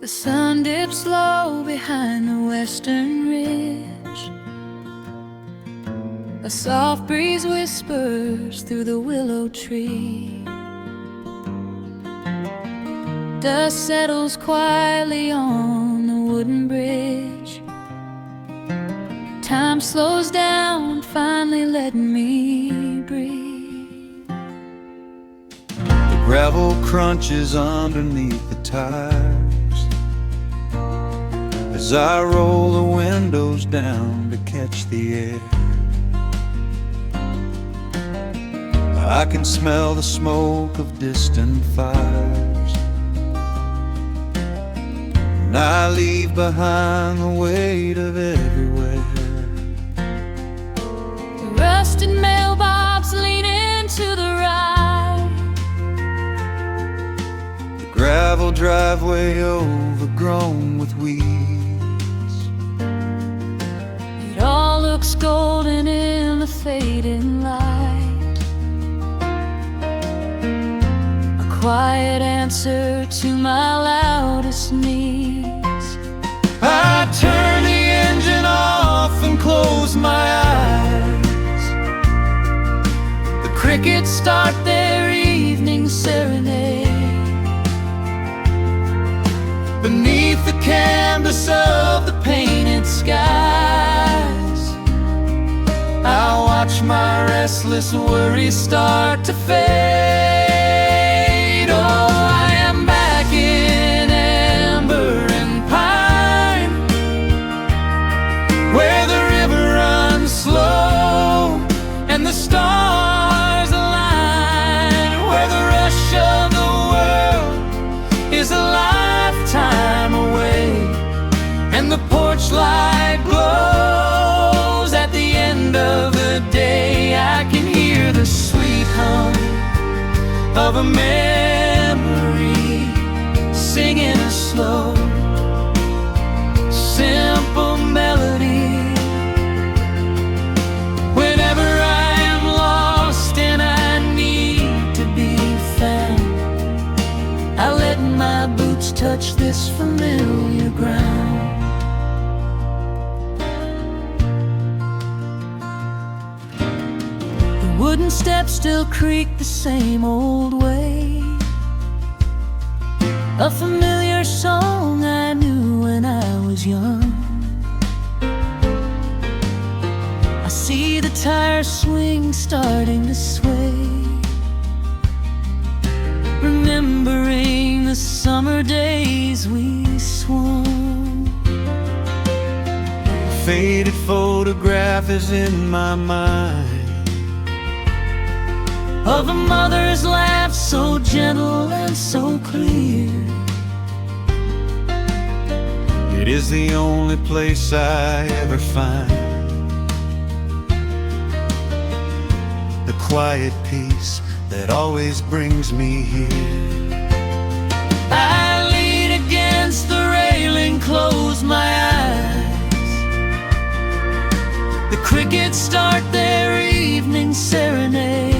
The sun dips low behind the western ridge. A soft breeze whispers through the willow tree. Dust settles quietly on the wooden bridge. Time slows down, finally letting me breathe. The gravel crunches underneath the tires as I roll the windows down to catch the air. I can smell the smoke of distant fires, and I leave behind the weight of everywhere. The rusted mailbox leaning to the right. The gravel driveway overgrown with weeds. It all looks golden in the fading light. A quiet answer to my loudest needs. I turn the engine off and close my eyes. The crickets start their evening serenade. Beneath the canvas of the painted skies, I watch my restless worries start to fade. Oh, I am back in amber and pine, where the river runs slow and the stars align, where the rush of the world is a lifetime away, and the porch light glows at the end of the day. I can hear the sweet hum of a memory singing a slow, simple melody. Whenever I am lost and I need to be found, I let my boots touch this familiar ground. The wooden steps still creak the same old way. A familiar song I knew when I was young. I see the tire swing starting to sway, remembering the summer days we swung. A faded photograph is in my mind of a mother's laugh so gentle and so clear. It is the only place I ever find the quiet peace that always brings me here. I lean against the railing, close my eyes. The crickets start their evening serenade.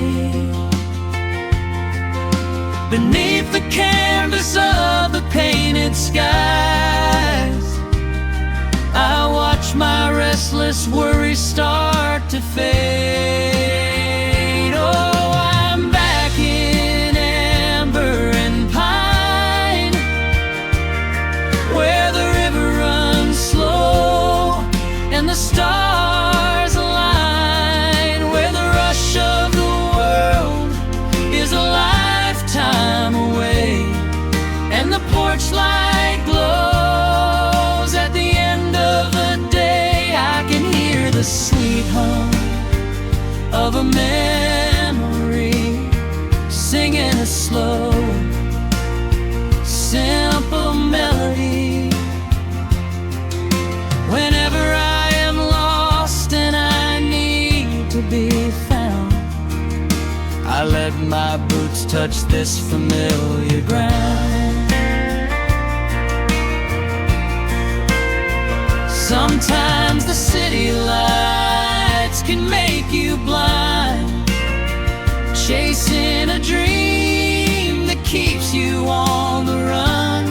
Beneath the canvas of the painted skies, I watch my restless worries start to fade. Oh, I'm back in amber and pine, where the river runs slow and the stars align, where the rush of the world is a lifetime away, and the porch light glows at the end of the day. I can hear the sweet hum of a memory singing a slow, simple melody. Whenever I am lost and I need to be found, I let my boots touch this familiar ground. Sometimes the city lights can make you blind, chasing a dream that keeps you on the run.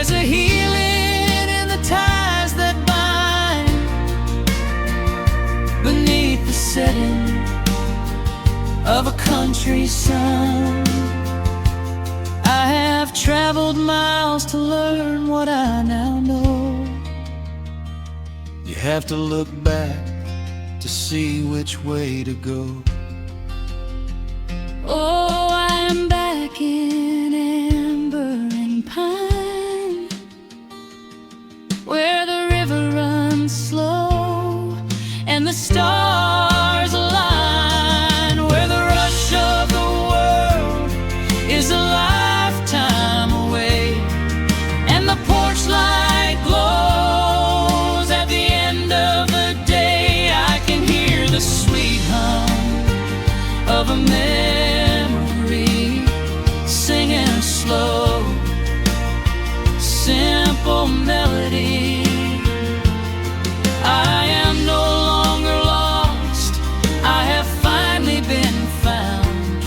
There's a healing in the ties that bind beneath the setting of a country sun. I have traveled miles to learn what I now know. You have to look back to see which way to go. Oh, I am back in amber and pine, where the river runs slow and the stars align, where the rush of the world is a lifetime away, and the porch light glows at the end of the day. I can hear the sweet hum of a memory singing a slow, simple melody. I am no longer lost, I have finally been found,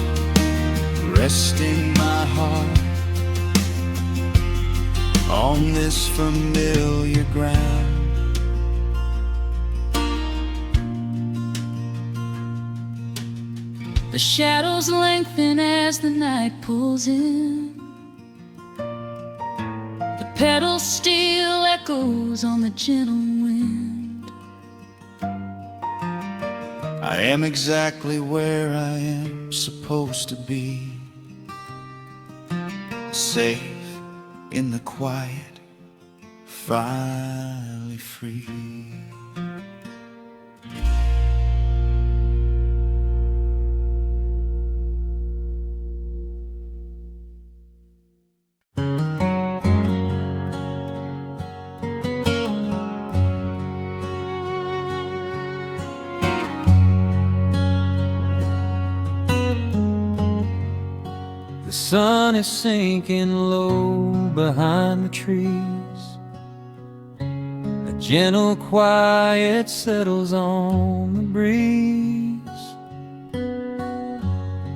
Resting my heart on this familiar ground. The shadows lengthen as the night pulls in. The pedal steel echoes on the gentle wind. I am exactly where I am supposed to be, safe in the quiet, finally free. The sun is sinking low behind the trees. A gentle quiet settles on the breeze.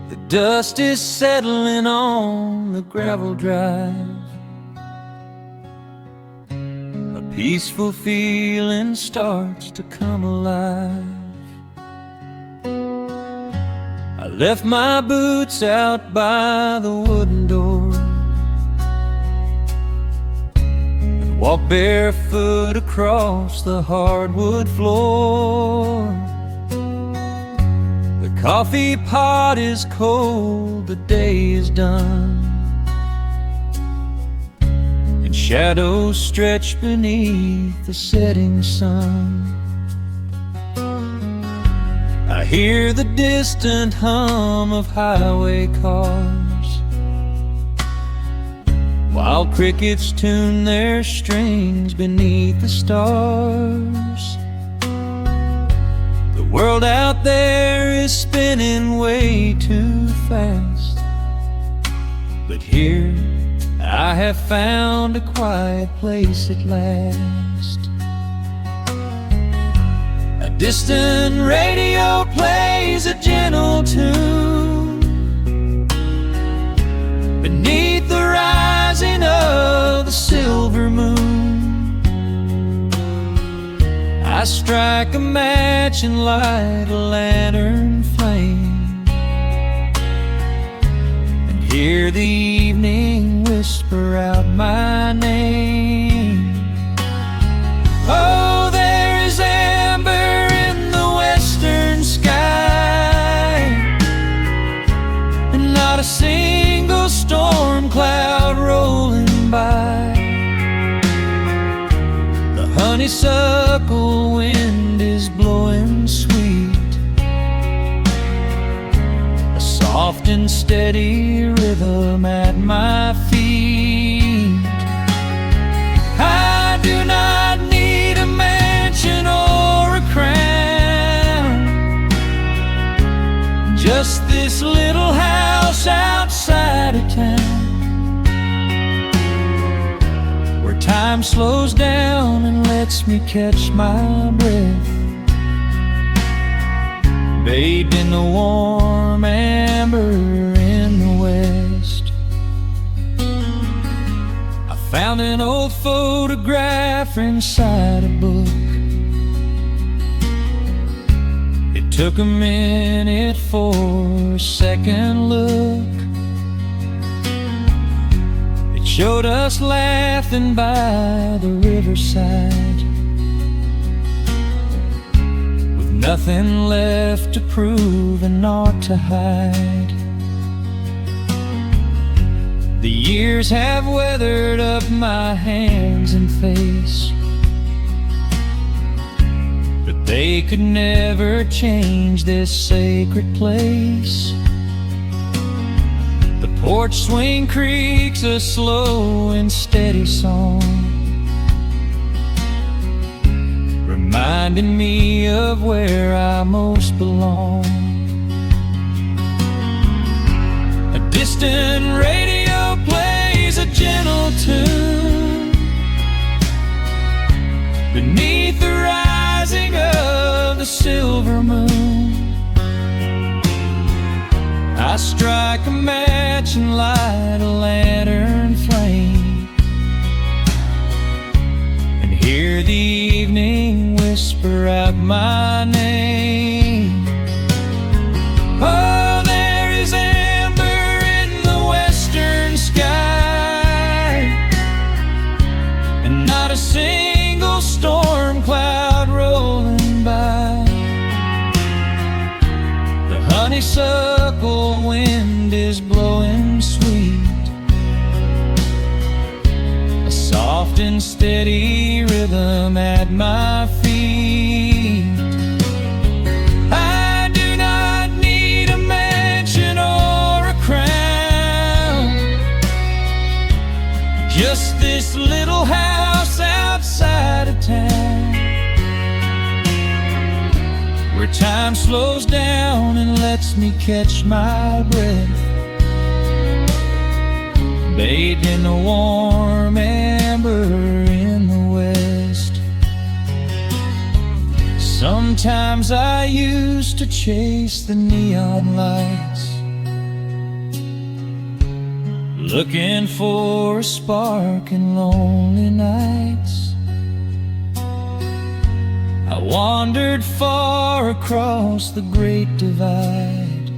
The dust is settling on the gravel drive. A peaceful feeling starts to come alive. I left my boots out by the wooden door and walked barefoot across the hardwood floor. The coffee pot is cold, the day is done, and shadows stretch beneath the setting sun. I hear the distant hum of highway cars, while crickets tune their strings beneath the stars. The world out there is spinning way too fast, but here I have found a quiet place at last. A distant radio plays a gentle tune beneath the rising of the silver moon. I strike a match and light a lantern flame, and hear the evening whisper out my name. Oh, there is amber in the western sky, and not a single storm cloud rolling by. The honeysuckle wind is blowing sweet, a soft and steady rhythm at my feet. I do not need a mansion or a crown, just this little house outside of town, where time slows down and lets me catch my breath, bathed in the warm amber in the west. I Found an old photograph inside a book. It took a minute for a second look. It showed us laughing by the riverside, with nothing left to prove and naught to hide. The years have weathered up my hands and face, but they could never change this sacred place. The porch swing creaks a slow and steady song, reminding me of where I most belong. A distant radio plays a gentle tune beneath the rising of the silver moon. I strike a match and light a lantern flame, and hear the evening whisper out my name. Oh, there is amber in the western sky, and not a single storm cloud rolling by. The honeysuckle wind is blowing sweet, a soft and steady rhythm at my feet. I do not need a mansion or a crown, just this little house outside of town, where time slows down and lets me catch my breath, bathed in the warm amber in the west. Sometimes I used to chase the neon lights, looking for a spark in lonely nights. I wandered far across the great divide,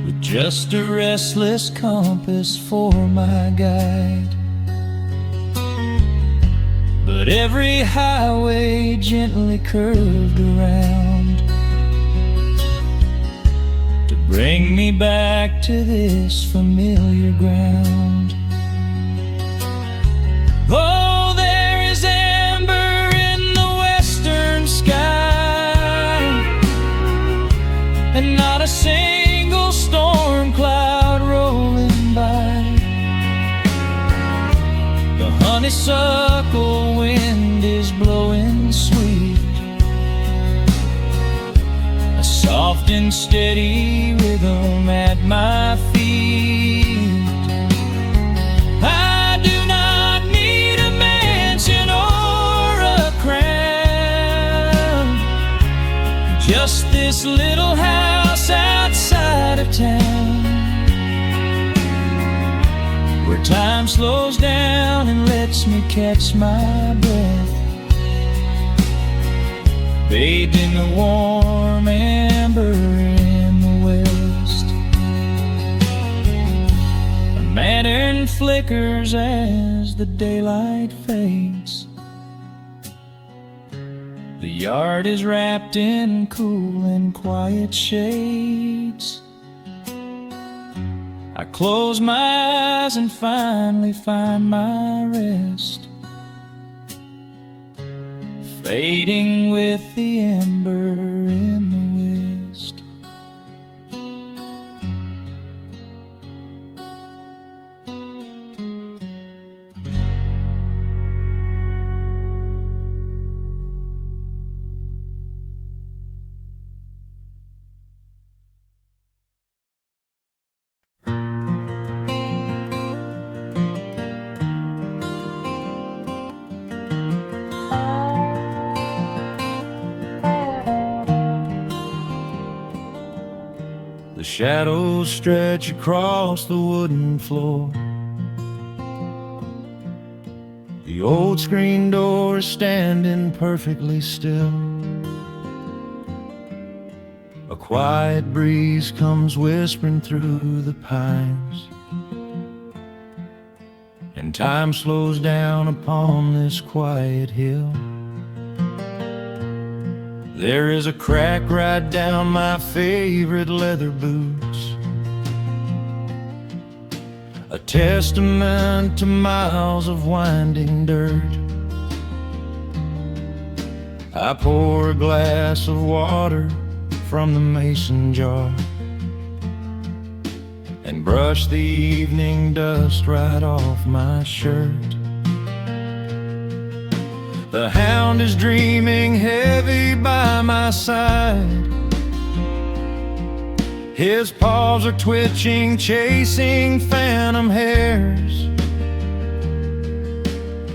with just a restless compass for my guide. But every highway gently curved around to bring me back to this familiar ground. Oh, there is amber in the western sky, and not a single storm cloud rolling by. The honeysuckle wind is blowing sweet, a soft and steady rhythm at my feet. I do not need a mansion or a crown, just this little house outside of town, where time slows down and lets me catch my breath, bathed in the warm amber in the west. A lantern flickers as the daylight fades. The yard is wrapped in cool and quiet shades. I close my eyes and finally find my rest, fading with the ember in the west. The shadows stretch across the wooden floor, The old screen door is standing perfectly still. A quiet breeze comes whispering through the pines, and time slows down upon this quiet hill. There is a crack right down my favorite leather boots, a testament to miles of winding dirt. I pour a glass of water from the mason jar and brush the evening dust right off my shirt. The hound is dreaming heavy by my side. His paws are twitching, chasing phantom hares.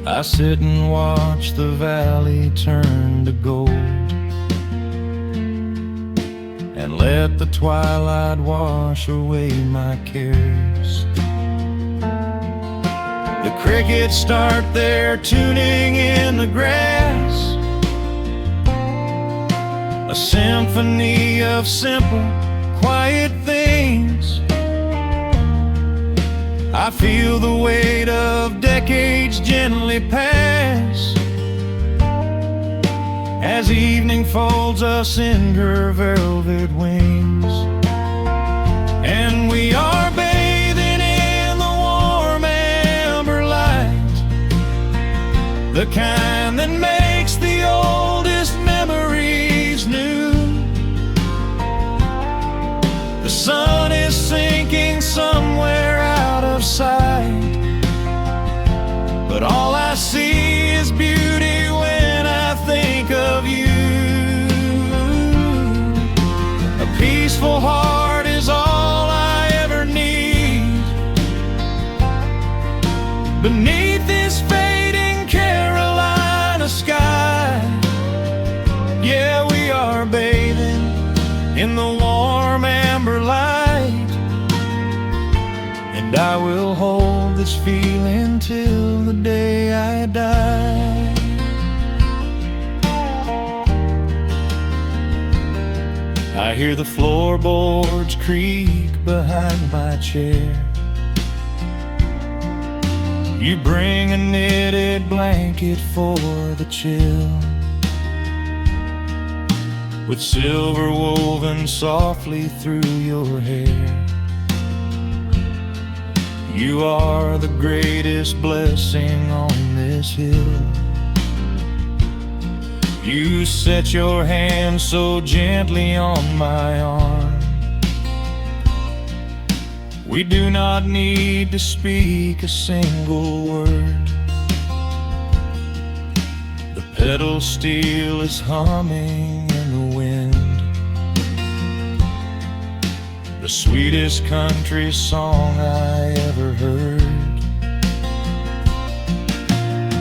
I sit and watch the valley turn to gold, and let the twilight wash away my cares. The crickets start their tuning in the grass, a symphony of simple, quiet things. I feel the weight of decades gently pass as evening folds us in her velvet wings. And we are bathing in the warm amber light, the kind that makes the oldest memories new. The sun is sinking somewhere out of sight, but all I see is beauty when I think of you. A peaceful heart is all I ever need. Beneath this fading Carolina sky, yeah, we are bathing in the warm amber light, and I will hold this feeling till the day I die. I hear the floorboards creak behind my chair. You bring a knitted blanket for the chill, with silver woven softly through your hair. You are the greatest blessing on this hill. You set your hand so gently on my arm. We do not need to speak a single word. The pedal steel is humming in the wind, the sweetest country song I ever heard.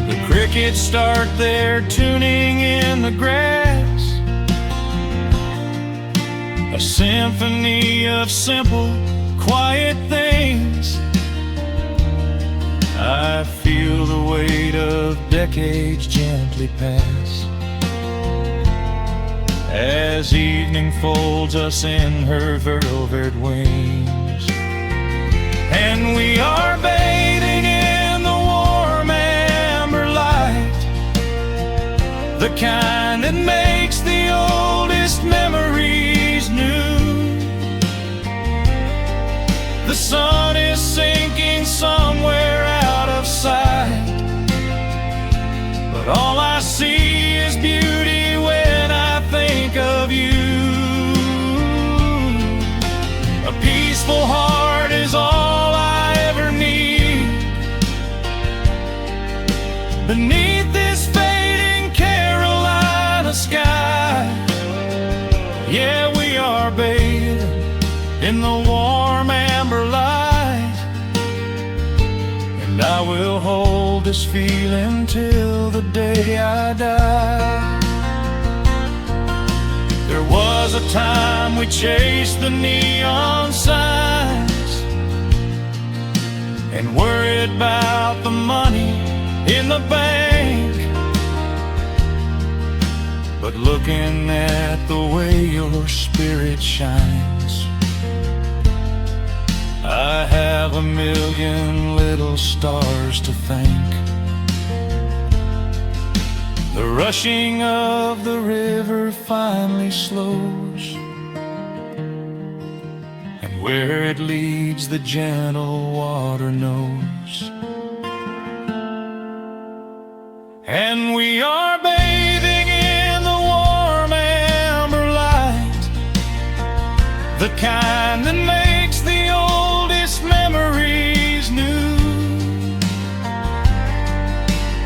The crickets start their tuning in the grass, a symphony of simple, quiet things. I feel the weight of decades gently pass as evening folds us in her velvet wings. And we are bathing in the warm amber light, the kind that makes the oldest memories new. The sun is sinking somewhere out of sight, but all I see is beauty when I think of you. A peaceful heart is all I ever need. Beneath this fading Carolina sky, yeah, we are bathing in the warm amber light, and I will hold this feeling till the day I die. There was a time we chased the neon signs and worried about the money in the bank, but looking at the way your spirit shines, I have a million little stars to thank. The rushing of the river finally slows, and where it leads the gentle water knows. And we are bathing in the warm amber light, the kind that makes the oldest memories new.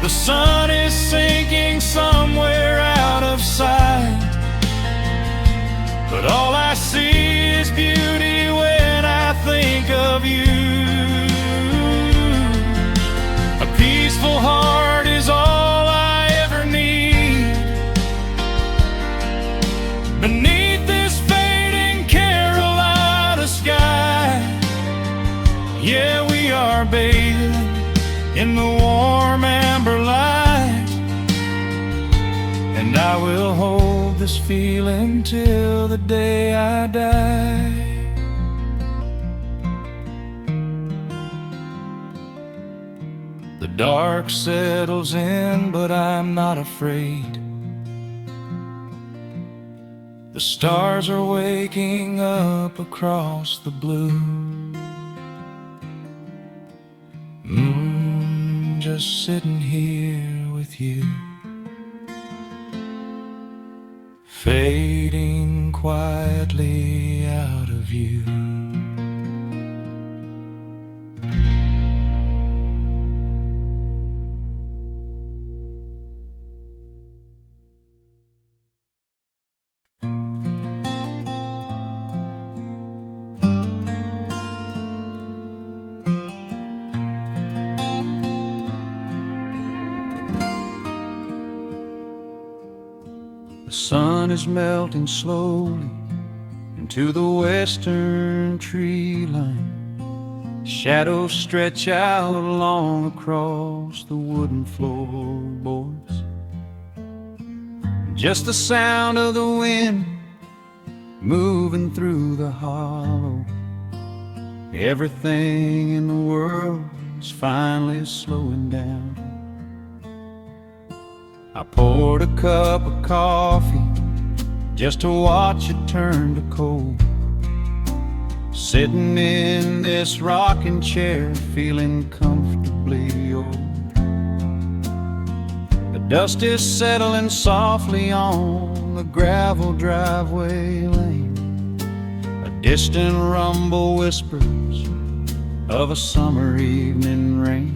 The sun is sinking somewhere out of sight, but all I see is beauty when I think of you. A peaceful heart is all I ever need. Beneath this fading Carolina sky, yeah, we are bathing in the warm amber light, and I will hold this feeling till the day I die. The dark settles in, but I'm not afraid. The stars are waking up across the blue. Just sitting here with you, fading quietly out of view. The sun is melting slowly into the western tree line. Shadows stretch out long across the wooden floorboards. Just the sound of the wind moving through the hollow. Everything in the world is finally slowing down. I poured a cup of coffee just to watch it turn to cold. Sitting in this rocking chair, feeling comfortably old. The dust is settling softly on the gravel driveway lane. A distant rumble whispers of a summer evening rain.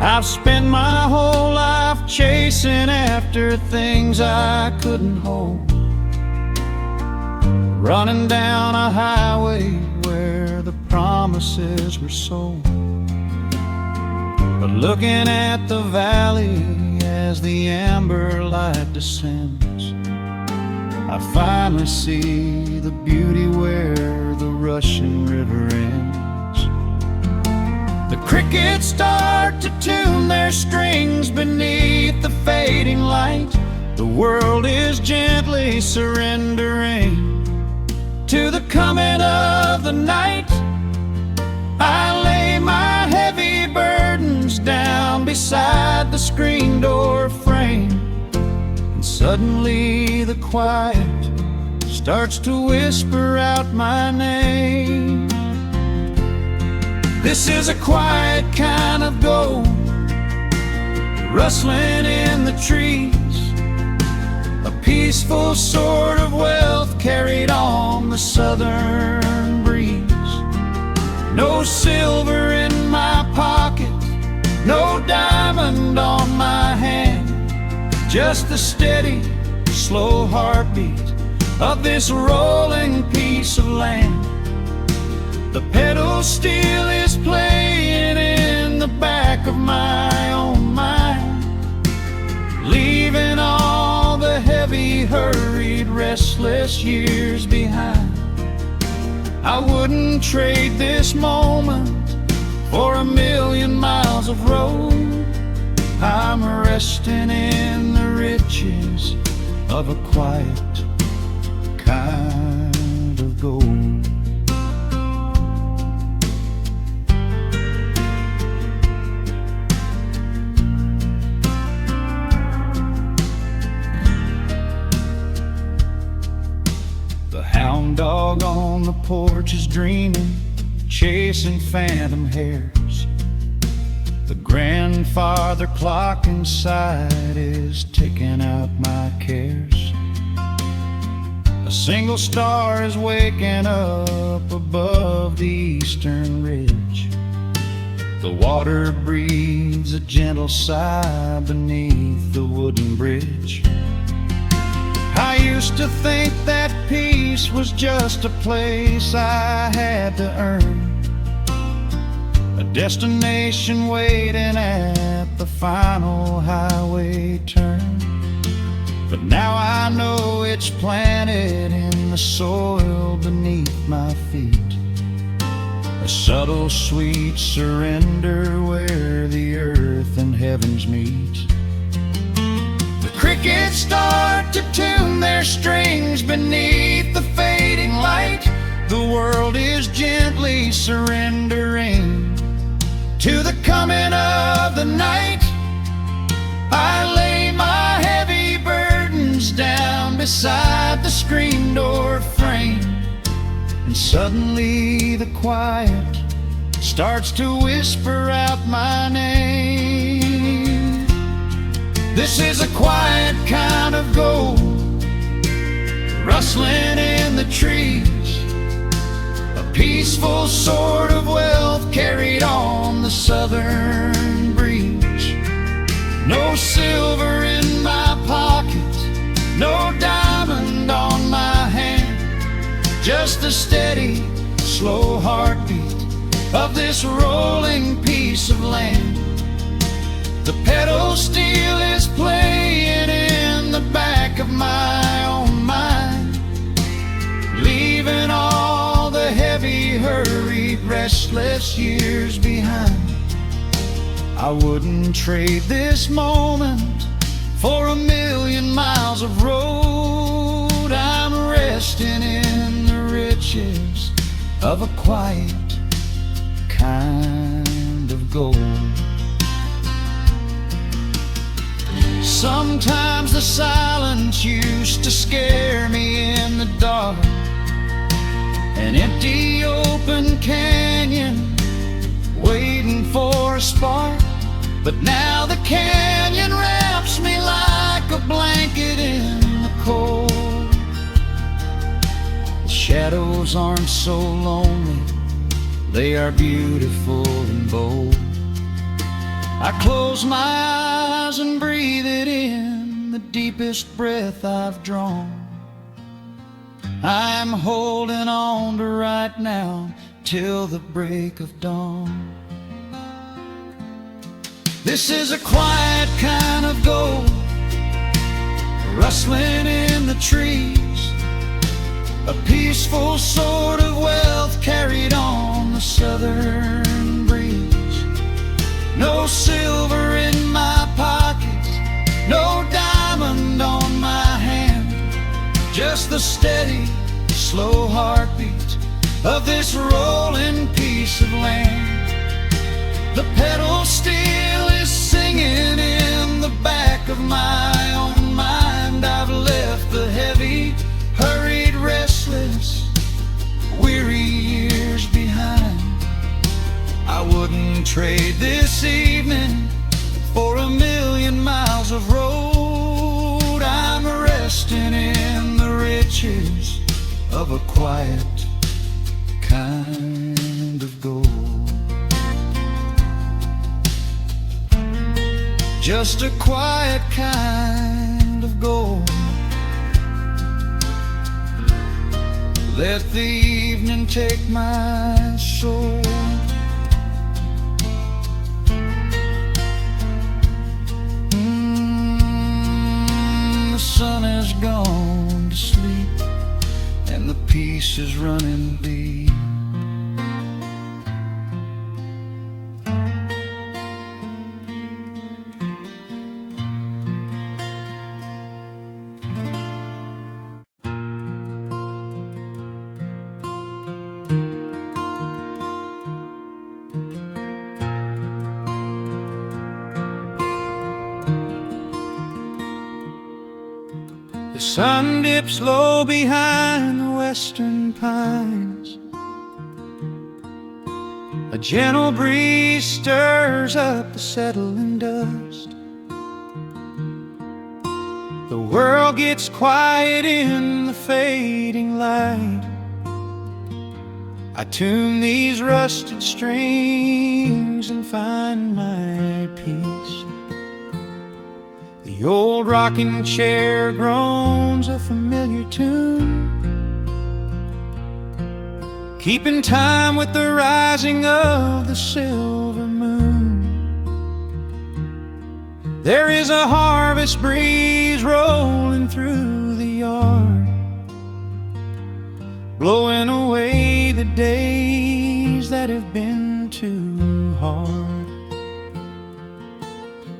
I've spent my whole life chasing after things I couldn't hold, running down a highway where the promises were sold. But looking at the valley as the amber light descends, I finally see the beauty where the rushing river ends. The crickets start to tune their strings beneath the fading light. The world is gently surrendering to the coming of the night. I lay my heavy burdens down beside the screen door frame, and suddenly the quiet starts to whisper out my name. This is a quiet kind of gold, rustling in the trees, a peaceful sort of wealth carried on the southern breeze. No silver in my pocket, no diamond on my hand, just the steady, slow heartbeat of this rolling piece of land. The pedal steel is playing in the back of my own mind, leaving all the heavy, hurried, restless years behind. I wouldn't trade this moment for 1,000,000 miles of road. I'm resting in the riches of a quiet kind of gold. The hound dog on the porch is dreaming, chasing phantom hares. The grandfather clock inside is ticking out my cares. A single star is waking up above the eastern ridge. The water breathes a gentle sigh beneath the wooden bridge. I used to think that peace was just a place I had to earn, a destination waiting at the final highway turn. But now I know it's planted in the soil beneath my feet, a subtle sweet surrender where the earth and heavens meet. The crickets start to tune their strings beneath the fading light. The world is gently surrendering to the coming of the night. I lay my heavy burdens down beside the screen door frame, and suddenly the quiet starts to whisper out my name. This is a quiet kind of gold, rustling in the trees, a peaceful sort of wealth carried on the southern breeze. No silver in my pocket, no diamond on my hand, just the steady, slow heartbeat of this rolling piece of land. The pedal steel is playing in the back of my own mind, leaving all the heavy, hurried, restless years behind. I wouldn't trade this moment for 1,000,000 miles of road. I'm resting in the riches of a quiet kind of gold. Sometimes the silence used to scare me in the dark, an empty open canyon waiting for a spark. But now the canyon wraps me like a blanket in the cold. The shadows aren't so lonely, they are beautiful and bold. I close my eyes and breathe it in, the deepest breath I've drawn. I'm holding on to right now till the break of dawn. This is a quiet kind of gold, rustling in the trees, a peaceful sort of wealth carried on the southern breeze. No silver in my pocket, no diamond on my hand, just the steady, slow heartbeat of this rolling piece of land. The pedal steel is singing in the back of my own mind. I've left the heavy, hurried, restless, weary years behind. I wouldn't trade this evening for 1,000,000 miles of road. I'm resting in the riches of a quiet kind of gold. Just a quiet kind of gold. Let the evening take my soul. The sun has gone to sleep and the peace is running deep. sun dips low behind the western pines. A gentle breeze stirs up the settling dust. The world gets quiet in the fading light. I tune these rusted strings and find my peace. The old rocking chair groans a familiar tune, keeping time with the rising of the silver moon. There is a harvest breeze rolling through the yard, blowing away the days that have been too hard.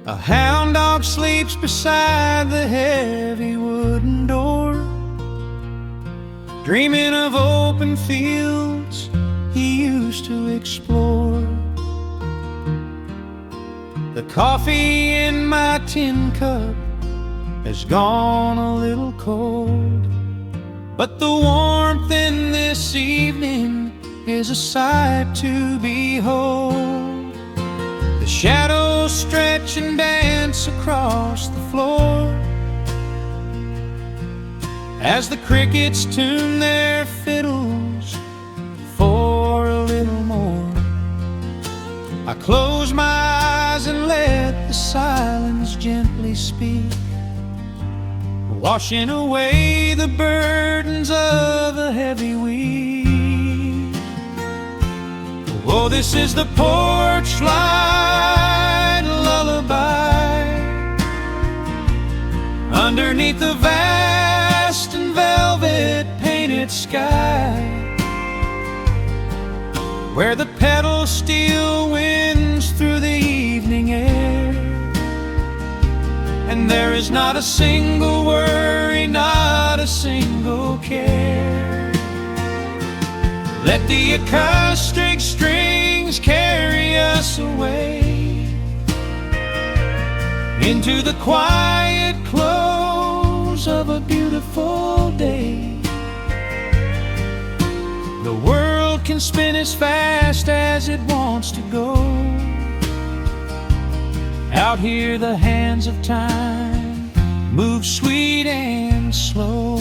A hound dog sleeps beside the heavy wooden door, dreaming of open fields he used to explore. The coffee in my tin cup has gone a little cold, but the warmth in this evening is a sight to behold. The shadows stretch and dance across the floor as the crickets tune their fiddles for a little more. I close my eyes and let the silence gently speak, washing away the burdens of a heavy week. Oh, this is the porch light lullaby underneath the vast and velvet painted sky, where the pedal steel winds through the evening air, and there is not a single worry, not a single care. Let the acoustic strings carry us away into the quiet close of a beautiful day. The world can spin as fast as it wants to go. Out here the hands of time move sweet and slow.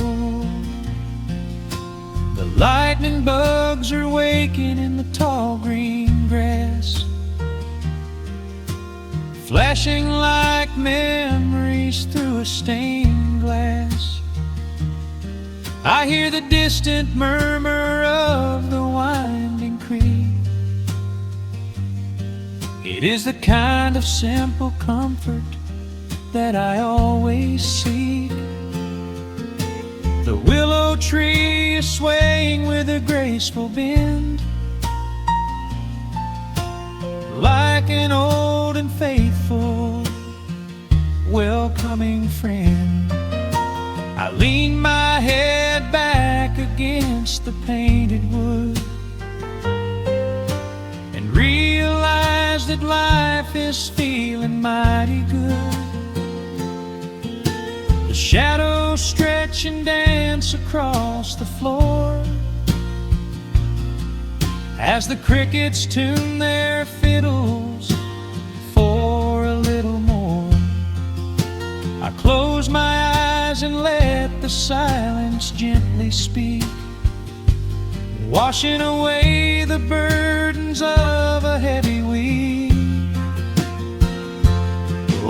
The lightning bugs are waking in the tall green grass, flashing like memories through a stained glass. I hear the distant murmur of the winding creek. It is the kind of simple comfort that I always seek. The willow tree is swaying with a graceful bend, like an old and faithful welcoming friend. I lean my head back against the painted wood and realize that life is feeling mighty good. The shadows stretch and dance across the floor as the crickets tune their fiddles for a little more. I close my eyes and let the silence gently speak, washing away the burdens of a heavy week.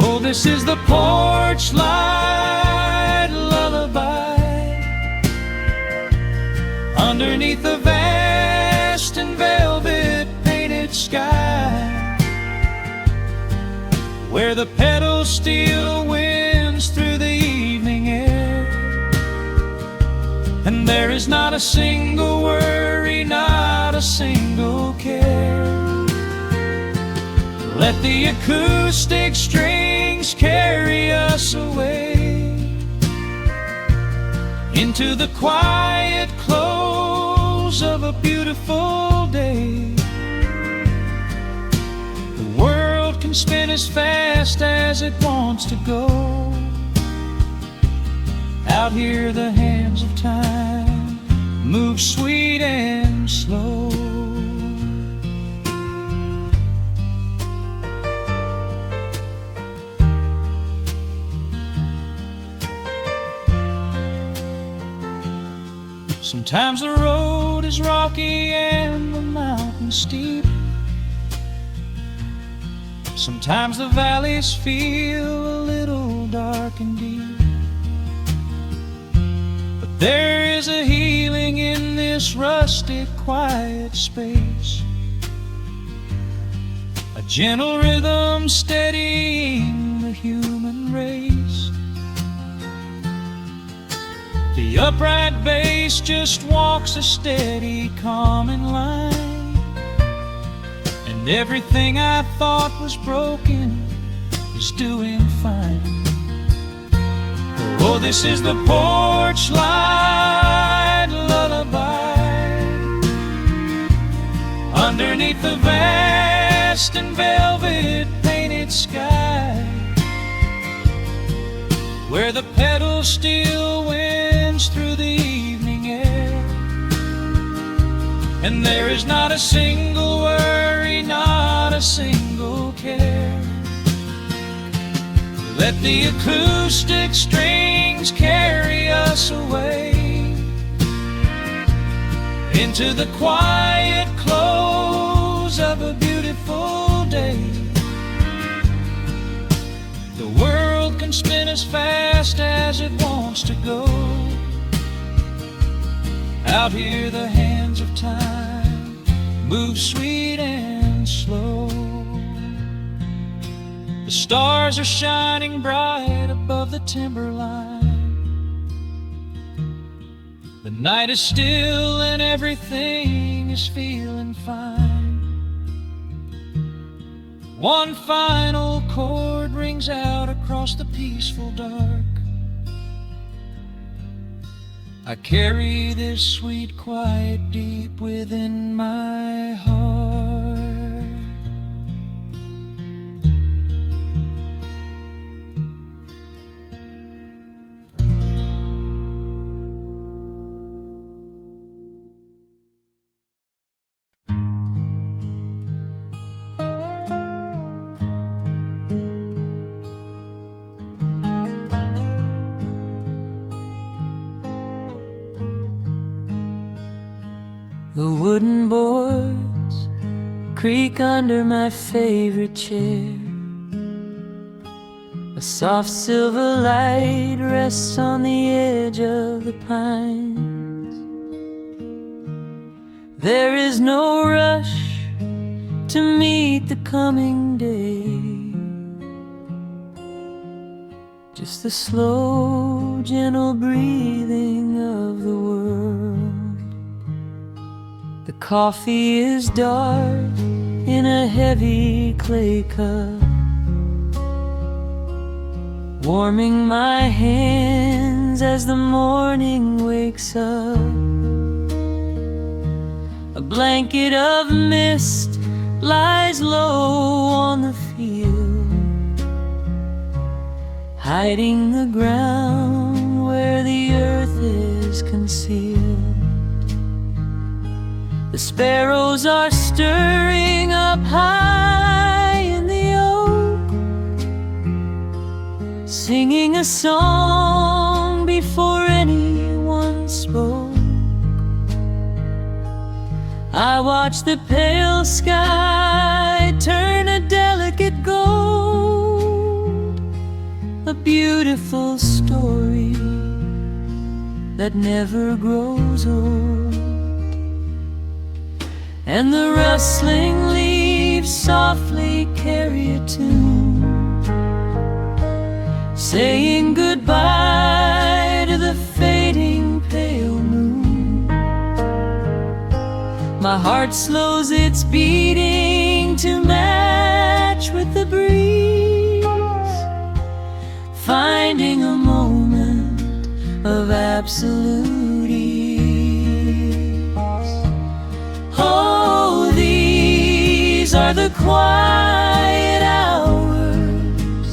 Oh, this is the porch light lullaby underneath the vast and velvet painted sky, where the pedal steel winds through the evening air, and there is not a single worry, not a single care. Let the acoustic strings carry us away into the quiet close of a beautiful day. The world can spin as fast as it wants to go. Out here the hands of time move sweet and slow. Sometimes the road is rocky and the mountain steep. Sometimes the valleys feel a little dark and deep. But there is a healing in this rustic, quiet space, a gentle rhythm steadying the human race. The upright bass just walks a steady, calming line, and everything I thought was broken is doing fine. Oh, this is the porch light lullaby underneath the vast and velvet painted sky, where the pedal still winds through the evening air, and there is not a single worry, not a single care. Let the acoustic strings carry us away into the quiet close of a beautiful day. The world can spin as fast as it wants to go. Out here the hands of time move sweet and slow. The stars are shining bright above the timberline. The night is still and everything is feeling fine. One final chord rings out across the peaceful dark. I carry this sweet quiet deep within my heart. The wooden boards creak under my favorite chair. A soft silver light rests on the edge of the pines. There is no rush to meet the coming day, just the slow, gentle breathing of the world. The coffee is dark in a heavy clay cup, warming my hands as the morning wakes up. A blanket of mist lies low on the field, hiding the ground where the earth is concealed. The sparrows are stirring up high in the oak, singing a song before anyone spoke. I watch the pale sky turn a delicate gold, a beautiful story that never grows old. And the rustling leaves softly carry a tune, saying goodbye to the fading pale moon. My heart slows its beating to match with the breeze, finding a moment of absolute ease. Oh, these are the quiet hours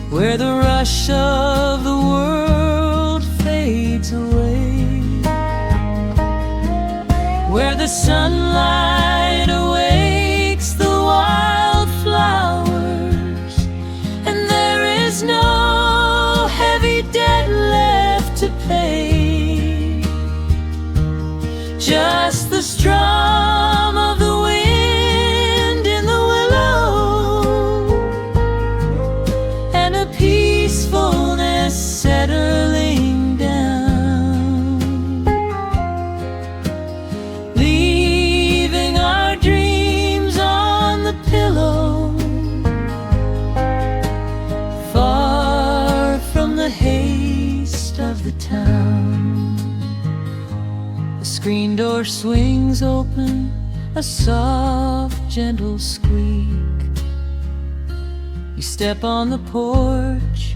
where the rush of the world the sunlight awakes the wildflowers, and there is no heavy debt left to pay, just the strum of the wind in the willow, and a peacefulness settling down, leaving our dreams on the pillow, far from the haste of the town. The screen door swings open, a soft, gentle squeak. You step on the porch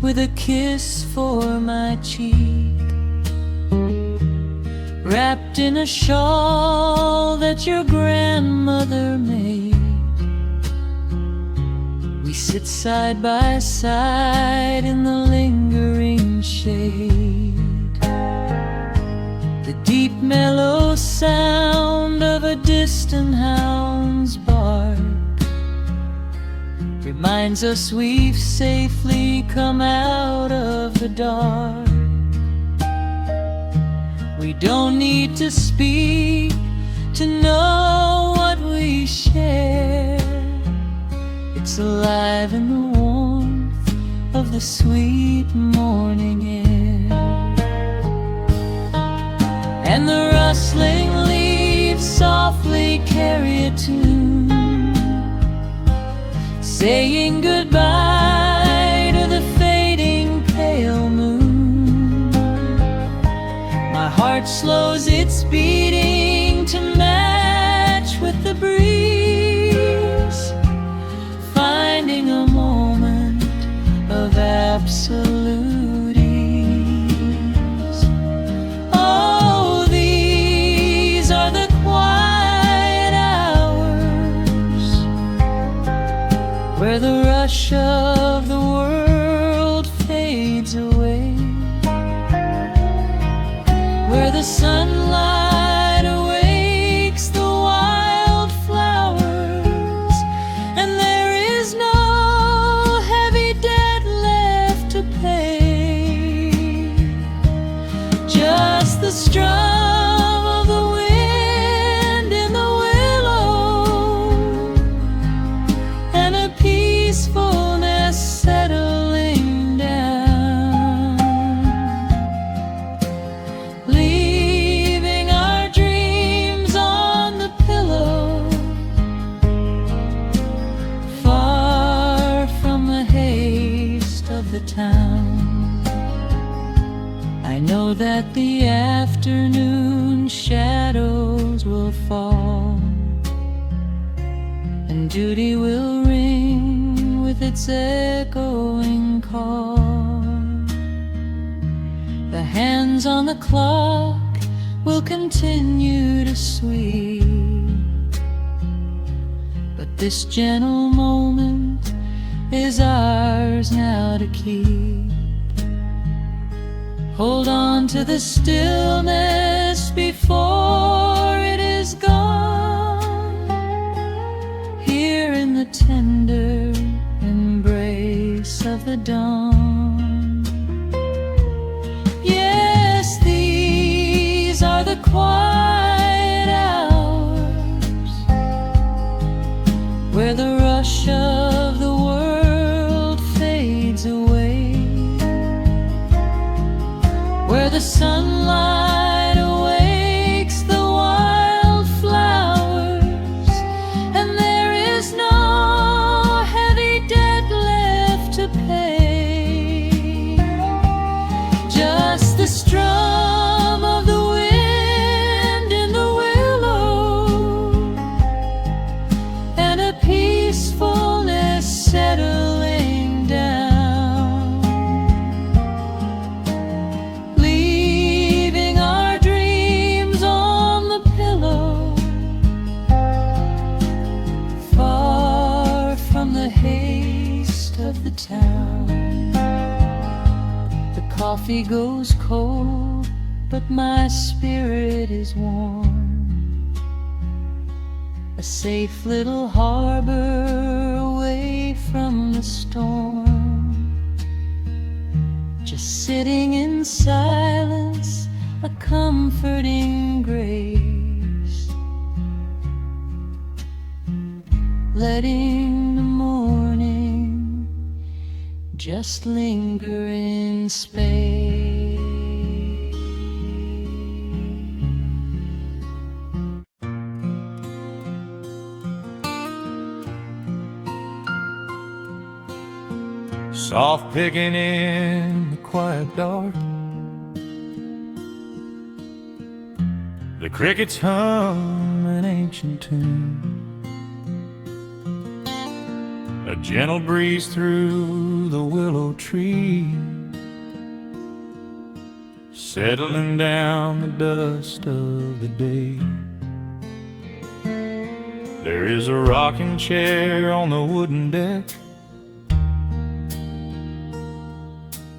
with a kiss for my cheek, wrapped in a shawl that your grandmother made. We sit side by side in the lingering shade. The deep mellow sound of a distant hound's bark reminds us we've safely come out of the dark. We don't need to speak to know what we share. It's alive in the warmth of the sweet morning air, and the rustling leaves softly carry a tune, saying goodbye to the fading pale moon. My heart slows its beating to match with the breeze, finding a moment of absolute ease. Oh, these are the quiet hours where the rush of the world fades away, where the sunlight awakes the wildflowers, and there is no heavy debt left to pay, just the strum of the wind in the willow, and a peacefulness settling down, leaving our dreams on the pillow, far from the haste of the town. I know that the afternoon shadows will fall, and duty will ring with its echoing call. The hands on the clock will continue to sweep, but this gentle moment is ours now to keep. Hold on to the stillness before it is gone, here in the tender embrace of the dawn. Yes, these are the quiet hours where the rush of the world fades away, where the sunlight awakes the wildflowers, and there is no heavy debt left to pay, just the strum of the wind in the willow, and a peacefulness settling down, leaving our dreams on the pillow, far from the haste of the town. The coffee goes cold, but my spirit is warm. a safe little harbor away from the storm, just sitting in silence, a comforting grace, letting the morning just linger in space. Soft picking in the quiet dark, the crickets hum an ancient tune, a gentle breeze through the willow tree, settling down the dust of the day. There is a rocking chair on the wooden deck,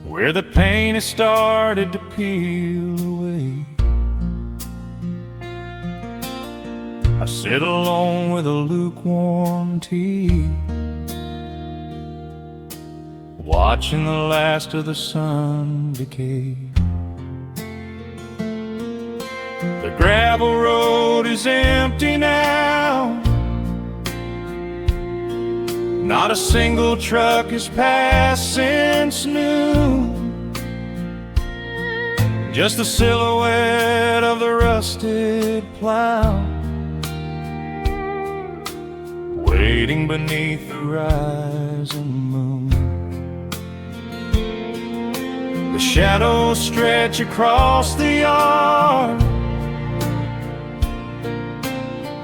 where the paint has started to peel away. I sit alone with a lukewarm tea, watching the last of the sun decay. The gravel road is empty now, not a single truck has passed since noon, just the silhouette of the rusted plow, waiting beneath the rising moon. The shadows stretch across the yard,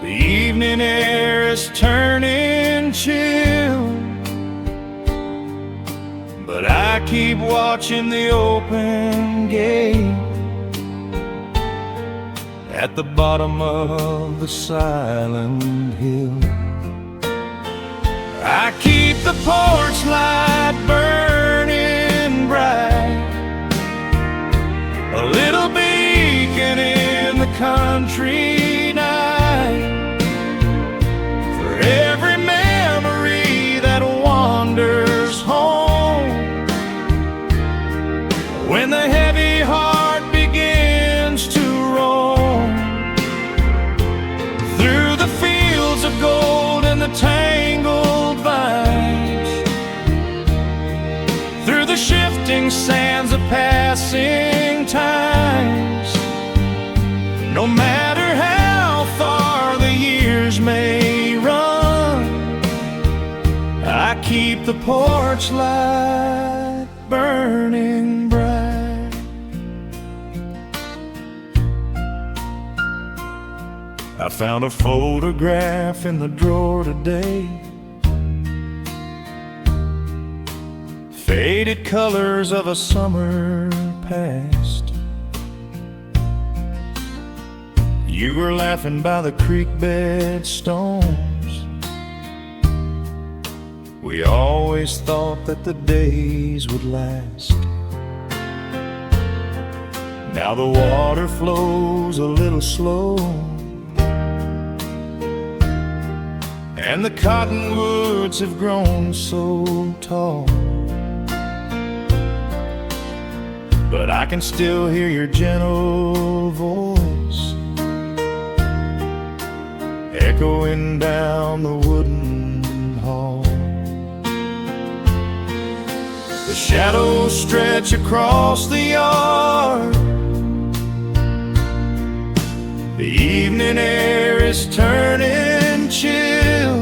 the evening air is turning chill, but I keep watching the open gate at the bottom of the silent hill. I keep the porch light burning bright, a little beacon in the country night, for every memory that wanders home, when the heavy heart begins to roam through the fields of gold and the tangled vines, through the shifting sands of passing times. No matter how far the years may run, I keep the porch light burning bright. I found a photograph in the drawer today, faded colors of a summer past. You were laughing by the creek bed stones. We always thought that the days would last. Now the water flows a little slow, and the cottonwoods have grown so tall, but I can still hear your gentle voice echoing down the wooden hall. The shadows stretch across the yard, the evening air is turning chill,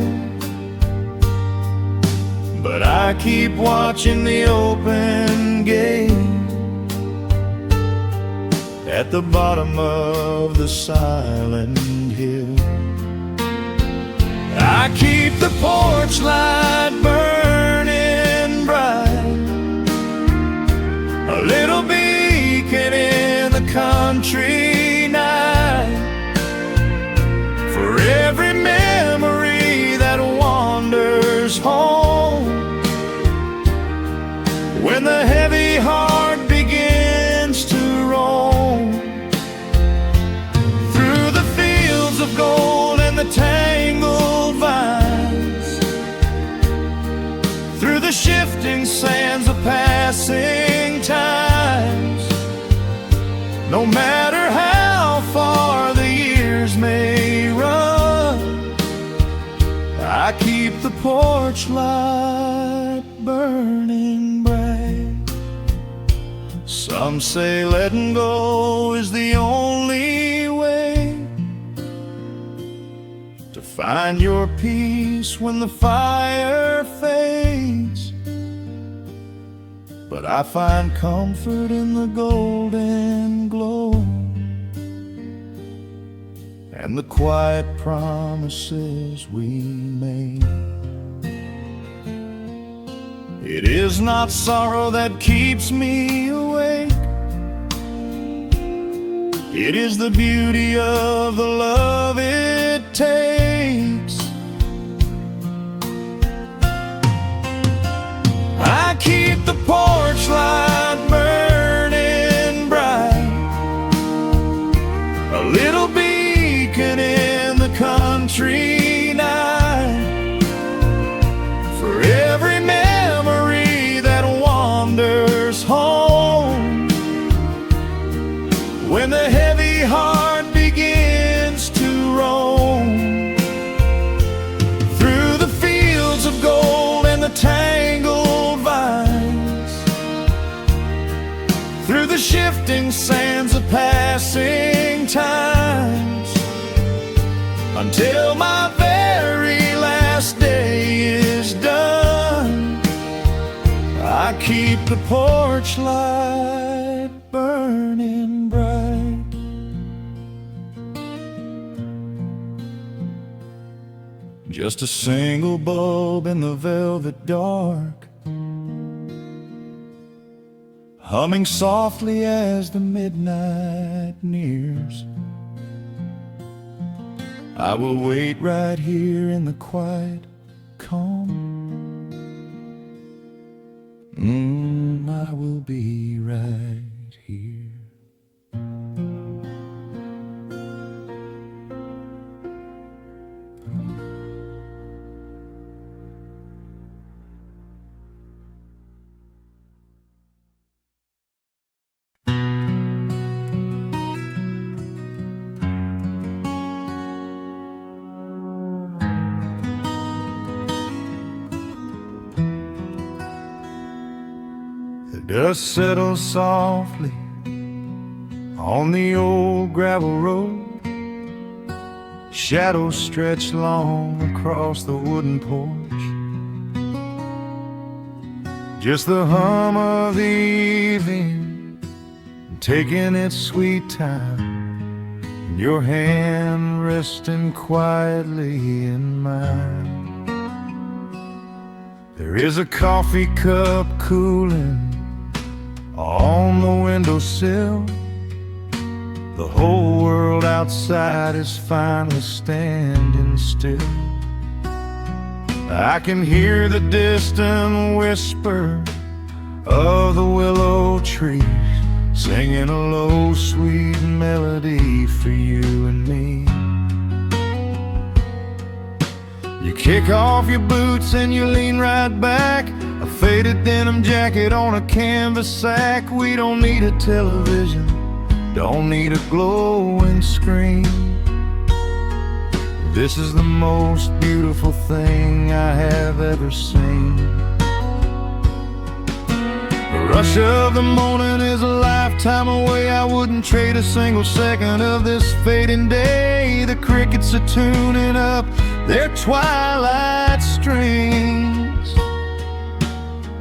but I keep watching the open gate at the bottom of the silent hill. I keep the porch light burning bright, a little beacon in the country night, for every memory that wanders home, when the heavy heart begins to roam through the fields of gold and the tangled porch light burning bright. Some say letting go is the only way to find your peace when the fire fades. But I find comfort in the golden glow and the quiet promises we made. It is not sorrow that keeps me awake. It is the beauty of the love it takes. I keep the porch light burning bright, a little beacon in the country night, for every memory that wanders home. When the heavy heart begins to roam through the fields of gold and the tangled vines, through the shifting sands of passing times, until my very last day is done, I keep the porch light burning bright. Just a single bulb in the velvet dark, humming softly as the midnight nears. I will wait right here in the quiet calm. I will be right here. The dust settles softly on the old gravel road. Shadows stretch long across the wooden porch. Just the hum of the evening taking its sweet time, and your hand resting quietly in mine. There is a coffee cup cooling on the windowsill. The whole world outside is finally standing still. I can hear the distant whisper of the willow trees, singing a low, sweet melody for you and me. You kick off your boots and you lean right back, a faded denim jacket on a canvas sack. We don't need a television, don't need a glowing screen. This is the most beautiful thing I have ever seen. The rush of the morning is a lifetime away. I wouldn't trade a single second of this fading day. The crickets are tuning up their twilight strings,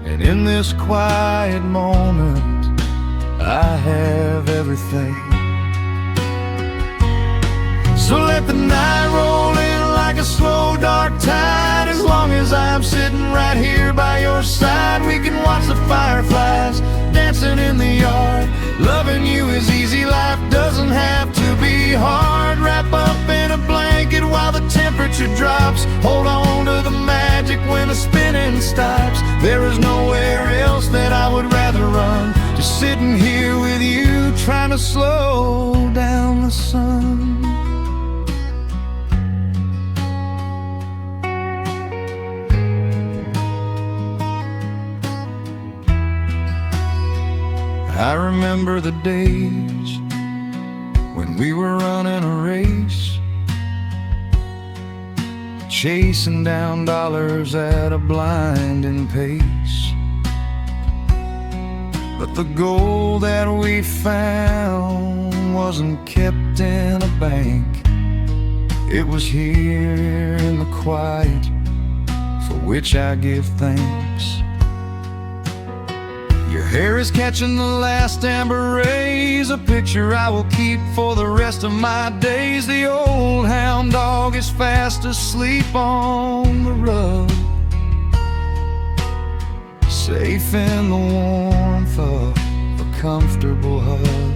and in this quiet moment I have everything. So let the night roll in like a slow dark tide. As long as I'm sitting right here by your side, we can watch the fireflies dancing in the yard. Loving you is easy, life doesn't have to be hard. Wrap up in a blanket while the temperature drops. Hold on to the magic when the spinning stops. There is nowhere else that I would rather run, just sitting here with you, trying to slow down the sun. I remember the days when we were running a race, chasing down dollars at a blinding pace. But the gold that we found wasn't kept in a bank. It was here in the quiet, for which I give thanks. Your hair is catching the last amber rays, a picture I will keep for the rest of my days. The old hound dog is fast asleep on the rug, safe in the warmth of a comfortable hug.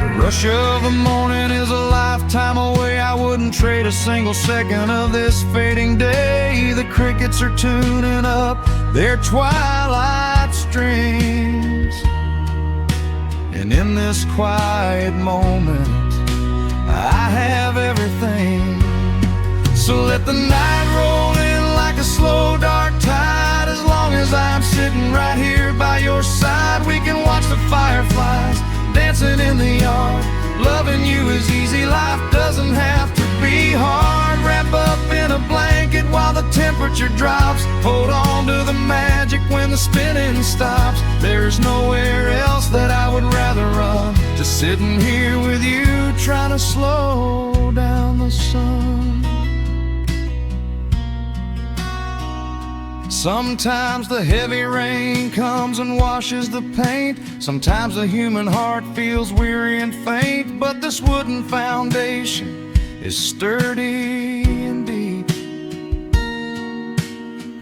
The rush of the morning is a lifetime away. I wouldn't trade a single second of this fading day. The crickets are tuning up their twilight strings, and in this quiet moment I have everything. So let the night roll in like a slow dark tide. As long as I'm sitting right here by your side, we can watch the fireflies dancing in the yard. Loving you is easy, life doesn't have to be hard. Wrap up in a blanket while the temperature drops. Hold on to the magic when the spinning stops. There's nowhere else that I would rather run, just sitting here with you, trying to slow down the sun. Sometimes the heavy rain comes and washes the paint. Sometimes the human heart feels weary and faint. But this wooden foundation is sturdy and deep,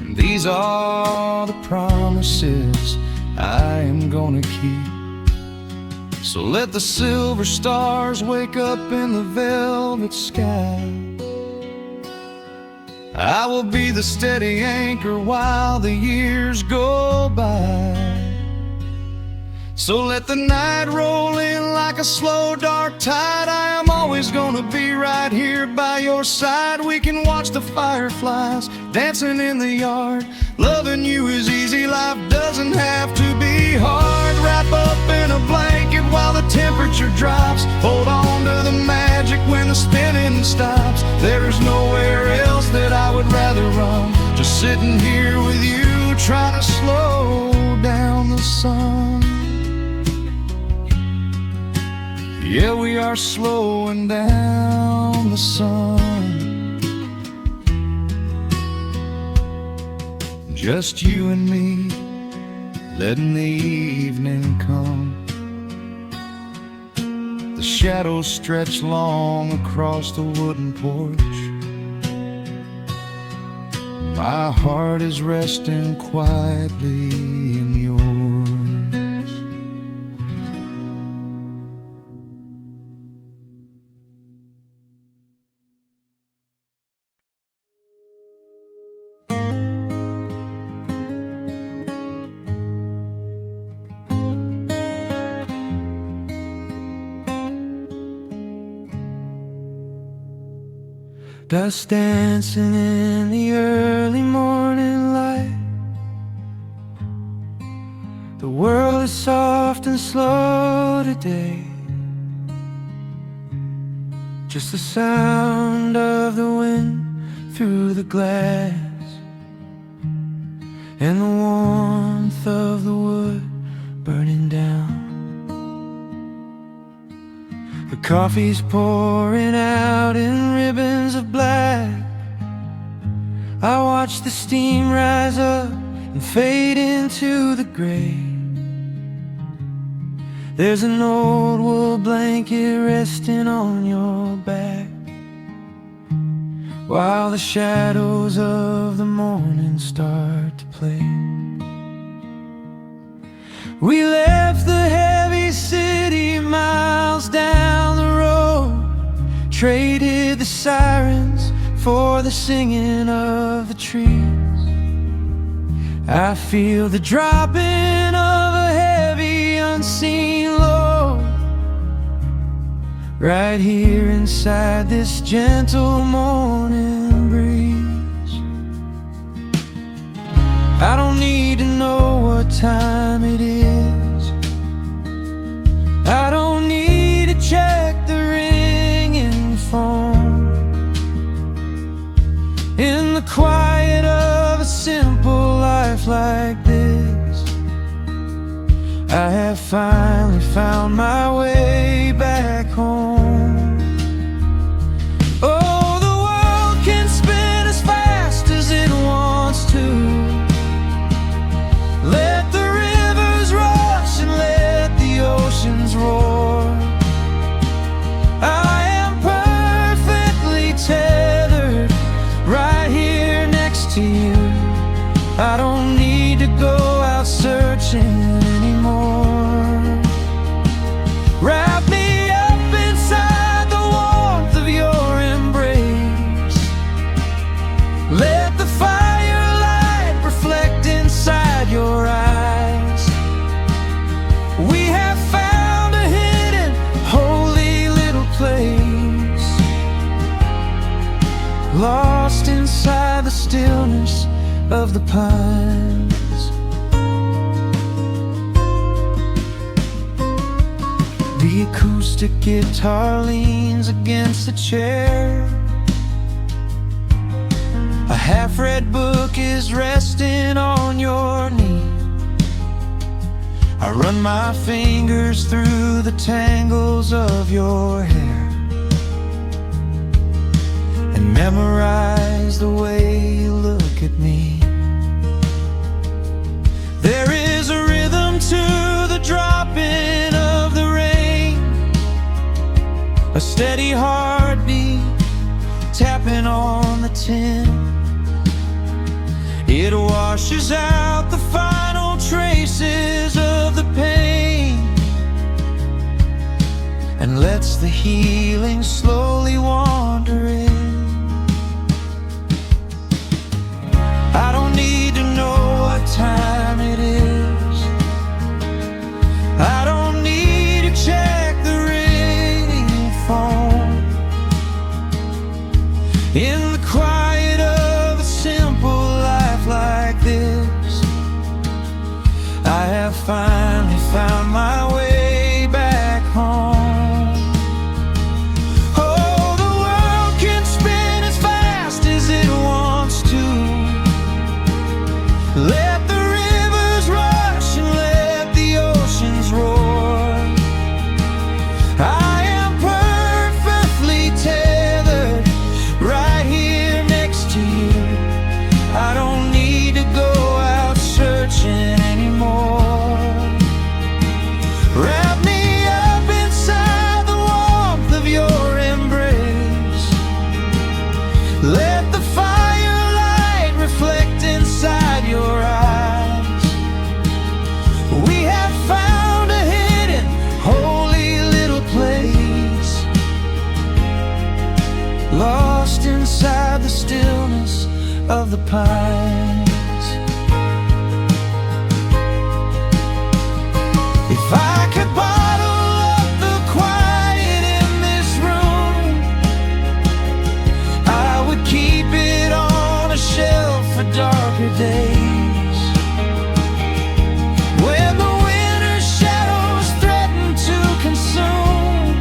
and these are the promises I am gonna keep. So let the silver stars wake up in the velvet sky. I will be the steady anchor while the years go by. So let the night roll in like a slow dark tide. I am always gonna be right here by your side. We can watch the fireflies dancing in the yard. Loving you is easy, life doesn't have to be hard. Wrap up in a blanket while the temperature drops. Hold on to the magic when the spinning stops. There's nowhere else that I would rather run, just sitting here with you, trying to slow down the sun. Yeah, we are slowing down the sun. Just you and me, letting the evening come. The shadows stretch long across the wooden porch. My heart is resting quietly in yours. Dust dancing in the early morning light. The world is soft and slow today. Just the sound of the wind through the glass, and the warmth of the wood burning down. The coffee's pouring out in ribbons of black. I watch the steam rise up and fade into the gray. There's an old wool blanket resting on your back, while the shadows of the morning start to play. We left the heavy city miles down the road, traded the sirens for the singing of the trees. I feel the dropping of a heavy unseen load right here inside this gentle morning breeze. I don't need to know what time it is. I don't need to check the ringing phone. finally found my way back home. Oh, the world can spin as fast as it wants to. Let the rivers rush and let the oceans roar. I am perfectly tethered right here next to you. I don't need to go out searching anymore. Wrap me up inside the warmth of your embrace. Let the firelight reflect inside your eyes. We have found a hidden, holy little place, lost inside the stillness of the pines. The acoustic guitar leans against the chair. A half-read book is resting on your knee. I run my fingers through the tangles of your hair and memorize the way you look at me. There is a rhythm to the dropping of the rain, a steady heartbeat tapping on the tin. It washes out the final traces of the pain and lets the healing slowly wander in. I don't need to know what time it is. I don't need to check the ringing phone. In the quiet of a simple life like this, I have finally found my way back home. Oh, the world can spin as fast as it wants to. Let the rivers rush and let the oceans roar. I am perfectly tethered right here next to you. I don't need to go out searching anymore. Wrap me up inside the warmth of your embrace. Let the firelight reflect inside your eyes. We have found a hidden, holy little place, lost inside the stillness of the pines. If I could bottle up the quiet in this room, I would keep it on a shelf for darker days. When the winter shadows threaten to consume,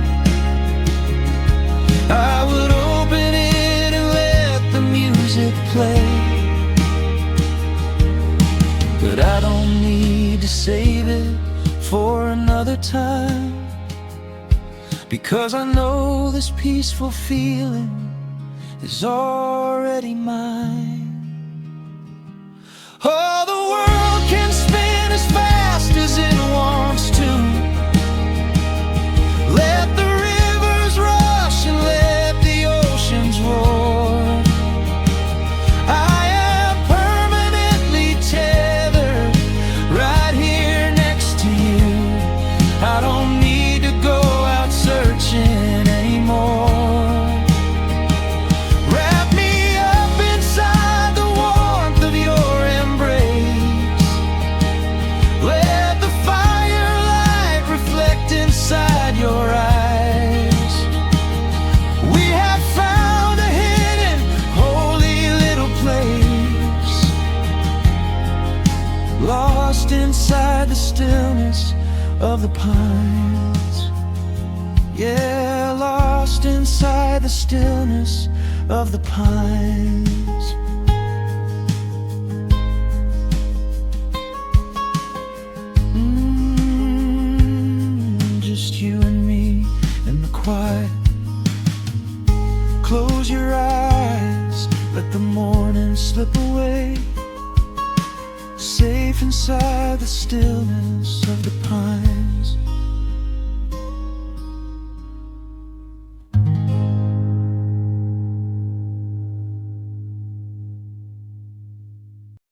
I would open it and let the music play. But I don't need to save it for another time, because I know this peaceful feeling is already mine. Oh, the world can spin as fast as it wants to. Let the rivers rush and let the oceans roar. I am permanently tethered right here next to you. I don't need to go out searching anymore. Wrap me up inside the warmth of your embrace. Let the firelight reflect inside your eyes. We have found a hidden, holy little place, lost inside the stillness of the pines. Yeah, lost inside the stillness of the pines. the morning slip away, safe inside the stillness of